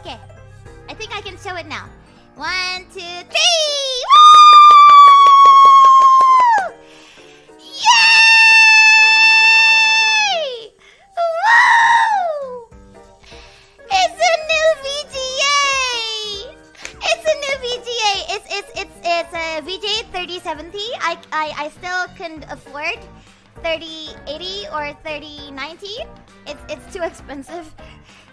Okay. I think I can show it now. 1, 2, 3! Woo! Yay! Woo! It's a new VGA! It's a new VGA. It's a VGA 3070. I still couldn't afford 3080 or 3090. It's too expensive.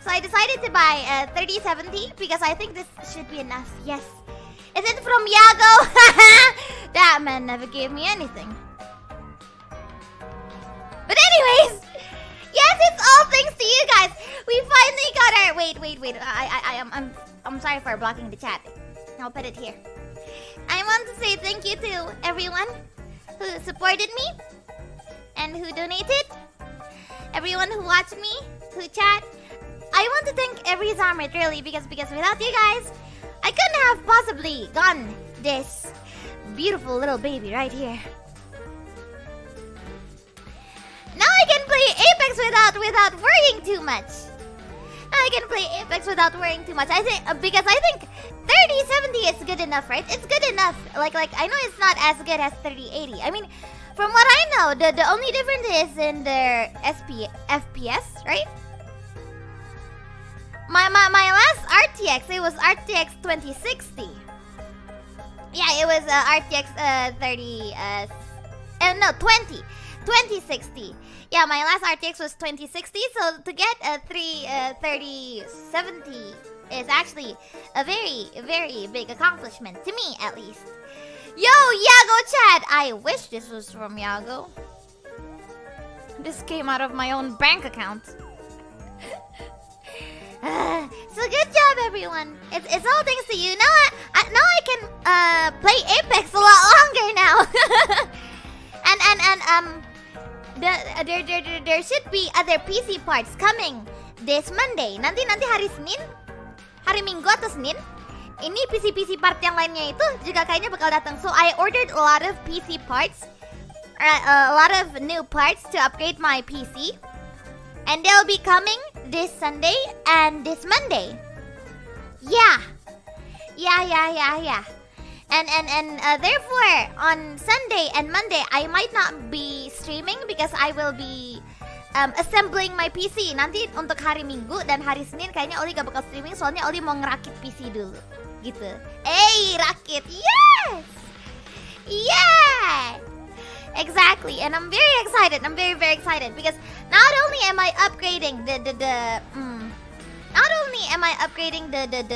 So I decided to buy a 3070 because I think this should be enough. Yes. Is it from Yago? That man never gave me anything. But anyways, yes, it's all thanks to you guys. We finally got our wait. I'm sorry for blocking the chat. I'll put it here. I want to say thank you to everyone who supported me and who donated. Everyone who watched me, who chat. I want to thank every Zamrit really because without you guys, I couldn't have possibly gotten this beautiful little baby right here. Now I can play Apex without worrying too much. Now I can play Apex without worrying too much. I think because I think 3070 is good enough, right? It's good enough. Like I know it's not as good as 3080. I mean, from what I know, the only difference is in their FPS, right? My last RTX, it was RTX 2060. Yeah, it was RTX 2060. Yeah, my last RTX was 2060. So to get a 3070 is actually a very, very big accomplishment to me, at least. Yo, Yago chat! I wish this was from Yago. This came out of my own bank account. So good job, everyone. It's all thanks to you. Now I can play Apex a lot longer now. There should be other PC parts coming this Monday. Nanti hari Senin, hari Minggu atau Senin. Ini PC part yang lainnya itu juga kayaknya bakal datang. So I ordered a lot of PC parts, a lot of new parts to upgrade my PC. And they'll be coming this Sunday and this Monday. Yeah. And therefore, on Sunday and Monday, I might not be streaming because I will be assembling my PC. Nanti untuk hari Minggu dan hari Senin kayaknya Ollie gak bakal streaming soalnya Ollie mau ngerakit PC dulu. Gitu. Rakit. Yes! Yeah! Exactly, and I'm very excited. I'm very, very excited because not only am I upgrading the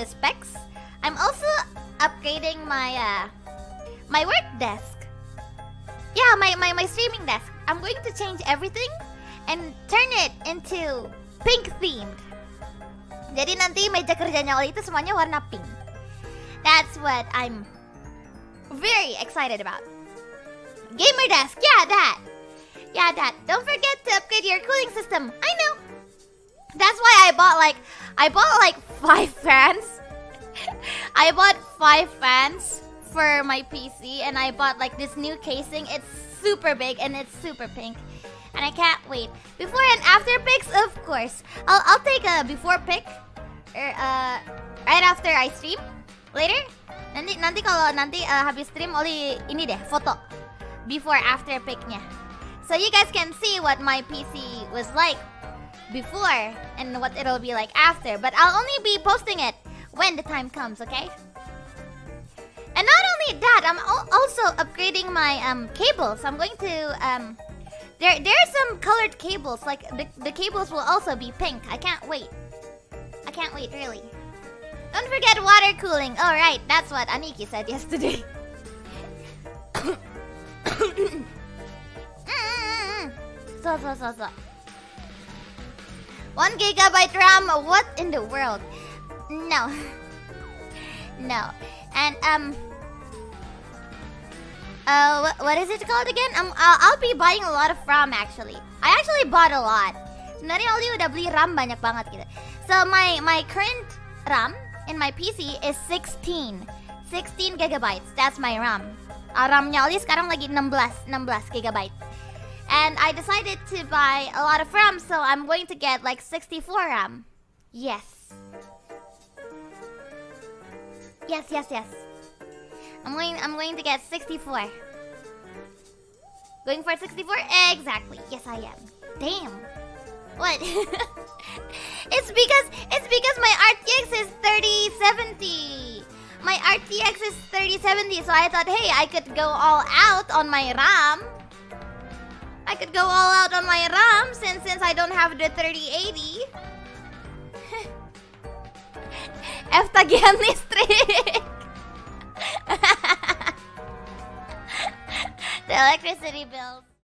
specs, I'm also upgrading my my work desk. Yeah, my streaming desk. I'm going to change everything and turn it into pink themed. Jadi nanti meja kerjanya Ollie itu semuanya warna pink. That's what I'm very excited about. Gamer desk, yeah, that. Don't forget to upgrade your cooling system. I know. That's why I bought like 5 fans. I bought 5 fans for my PC, and I bought like this new casing. It's super big and it's super pink, and I can't wait. Before and after pics, of course. I'll take a before pic, right after I stream later. Nanti kalau habis stream Ollie ini deh foto. Before after pic-nya. So you guys can see what my PC was like before and what it'll be like after. But I'll only be posting it when the time comes, okay? And not only that, I'm also upgrading my cables. I'm going to there's some colored cables. Like the cables will also be pink. I can't wait really. Don't forget water cooling. Oh right, that's what Aniki said yesterday. So. 1 gigabyte RAM, what in the world? No. And what is it called again? I'll be buying a lot of RAM actually. I actually bought a lot. Sebenarnya Ollie udah beli RAM banyak banget gitu. So my current RAM in my PC is 16 gigabytes. That's my RAM. RAM-nya Ollie sekarang lagi 16 gigabyte. And I decided to buy a lot of RAM, so I'm going to get like 64 RAM. Yes. Yes, yes, yes. I'm going to get 64. Going for 64? Exactly. Yes, I am. Damn. What? It's because my RTX is 3070. My RTX is 3070, so I thought, hey, I could go all out on my RAM. I could go all out on my RAM since I don't have the 3080. F tagihan listrik. The electricity bills.